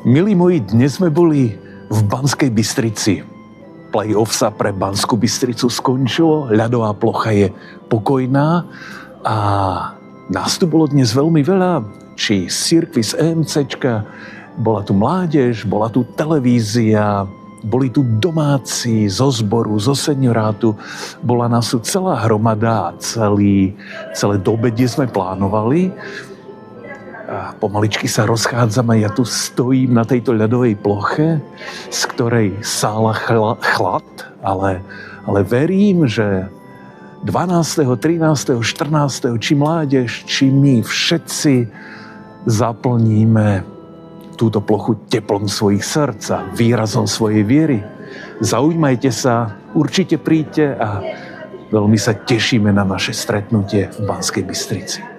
Milí moji, dnes sme boli v Banskej Bystrici. Play-off sa pre Banskú Bystricu skončilo, ľadová plocha je pokojná a nás tu bolo dnes veľmi veľa. Či cirkvi z EMCčka, bola tu mládež, bola tu televízia, boli tu domáci zo zboru, zo seniorátu. Bola nás tu celá hromada a celé dobede sme plánovali. A pomaličky sa rozchádzame, ja tu stojím na tejto ľadovej ploche, z ktorej sála chlad, ale verím, že 12., 13., 14., či mládež, či my všetci zaplníme túto plochu teplom svojich srdc a výrazom svojej viery. Zaujímajte sa, určite príďte a veľmi sa tešíme na naše stretnutie v Banskej Bystrici.